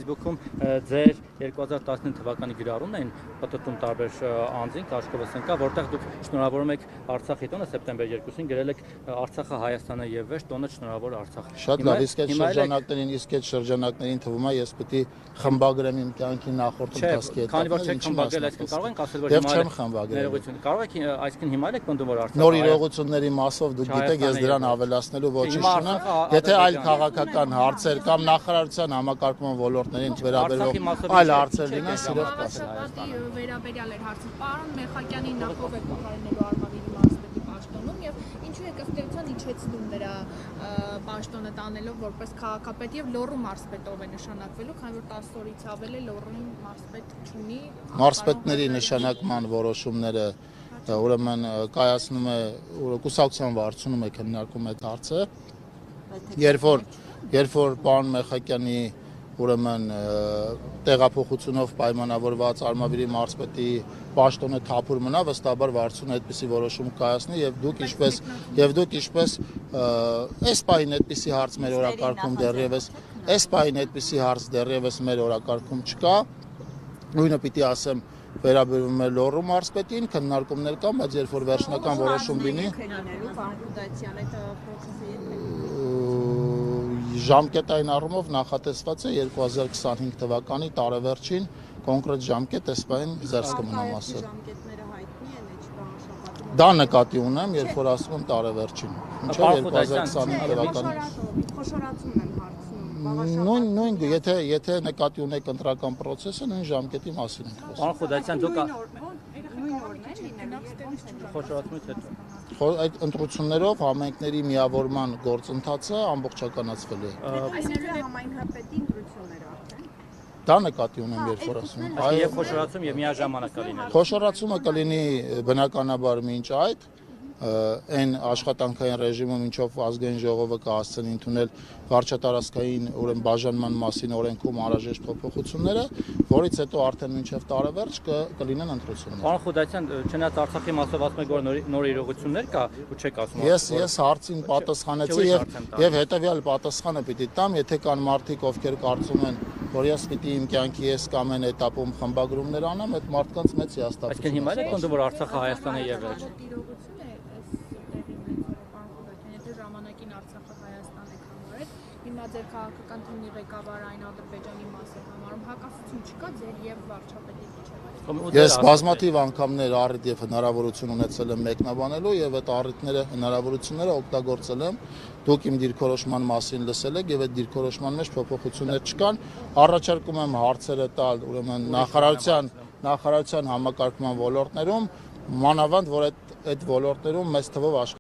Facebook-ում ձեր 2019 թվականի գրառումն էին պատտում տարբեր անձին, Կաշկովս ընկա, որտեղ դուք շնորհավորում եք Արցախի տոնը սեպտեմբեր 2-ին, գրել եք Արցախը Հայաստանը եւ վերջ, տոնը շնորհավոր Արցախ։ Շատ լավ, իսկ այդ շրջանակներին թվում է ես պետք է խմբագրեմ իմ կյանքի նախորդ ընթացքի հետ։ Քանի որ չեք խմբագրել, այսինքն կարող ենք ասել, որ հիմա չեմ խմբագրել։ Կարող եք այսինքն հիմա եք պնդում, որ Արցախը նոր իրողությունների մասով դուք գիտեք, ես դրան ավելացնելու ոչինչ չունեմ։ Եթե այլ քաղաքական հարցեր կամ նախարարության համակարգման ոլորտներին վերաբերող այլ հարցեր լինեն, սիրով կասեմ։ Վերաբերյալ էր հարցը։ Պարոն Մեխակյանի նախով է փոխարինելու Արմավիրի մարզպետի պաշտոնում եւ ինչու է ըստ էության իջեցնում նրա պաշտոնը տանելով որպես քաղաքապետ եւ Լոռու մարզպետով է նշանակվելու, քանի որ 10 օրից ավել է Լոռու մարզպետ չունի։ Մարզպետների նշանակման որոշումները ուրեմն կայացնում է կուսակցության վարչությունում է քննարկում այդ հարցը։ Երբ որ պարոն Մեխակյանի ուրեմն տեղափոխությունով պայմանավորված Արմավիրի մարզպետի պաշտոնը թափուր մնա, վստահաբար վարչությունը այդպիսի որոշում կայացնի եւ դուք ինչպես այս պահին այդպիսի հարց մեր օրակարգում չկա, նույնը պիտի ասեմ վերաբերվում է Լոռու մարզպետին, քննարկումներ կան, բայց երբ որ վերջնական որոշում լինի, ժամկետային առումով նախատեսված է 2025 թվականի տարեվերջին կոնկրետ ժամկետ այս բան ձեռս կմնամ ասել։ Դա նկատի ունեմ, երբ որ ասում եմ տարեվերջին։ Ինչո՞ւ 2025 թվականի։ Նույն եթե նկատի ունեք ընտրական process-ը, նույն ժամկետի մասին ենք խոսում։ Պարոն Խուդասյան, դուք այդ ընտրություններով համայնքների միավորման գործընթացը ամբողջականացվելու է։ Այսինքն համայնքապետի ընտրությունները արդեն։ Դա նկատի ունեմ, երբ որ ասում եմ։ Եվ խոշորացում եւ միաժամանակ կլինել։ Խոշորացումը կլինի բնականաբար մինչ այդ այն աշխատանքային ռեժիմում ինչով ազգային ժողովը կհասցնի ընդունել վարչատարածքային ուրեմն բաժանման մասին օրենքում անհրաժեշտ փոփոխությունները, որից հետո արդեն մինչև տարեվերջ կլինեն ընտրություններ։ Պարոն Խուդասյան, չնայած Արցախի մասով ասում եք, որ նոր իրողություններ կա, ու չեք ասում։ Ես հարցին պատասխանեցի եւ հետեւյալ պատասխանը պիտի տամ, եթե կան մարդիկ, ովքեր կարծում են, որ ես պիտի իմ կյանքի ես կամ այն этаպում խմբագրումներ անեմ, այդ մարդկանց մեծ հիասթափություն։ Այսինքն հիմա եք պնդում, որ Արցախը Հայաստանը եւ վերջ։ Հիմա ձեր քաղաքական թիմի ղեկավարը այն Ադրբեջանի մաս է համարում, հակասություն չկա ձեր եւ վարչապետի միջեւ։ Ես բազմաթիվ անգամներ առիթ եւ հնարավորություն ունեցել եմ մեկնաբանելու եւ այդ առիթները, հնարավորությունները օգտագործել եմ։ Դուք իմ դիրքորոշման մասին լսել եք եւ այդ դիրքորոշման մեջ փոփոխություններ չկան։ Առաջարկում եմ հարցերը տալ ուրեմն նախարարության համակարգման ոլորտներում, մանավանդ որ այդ ոլորտներում մեծ թվով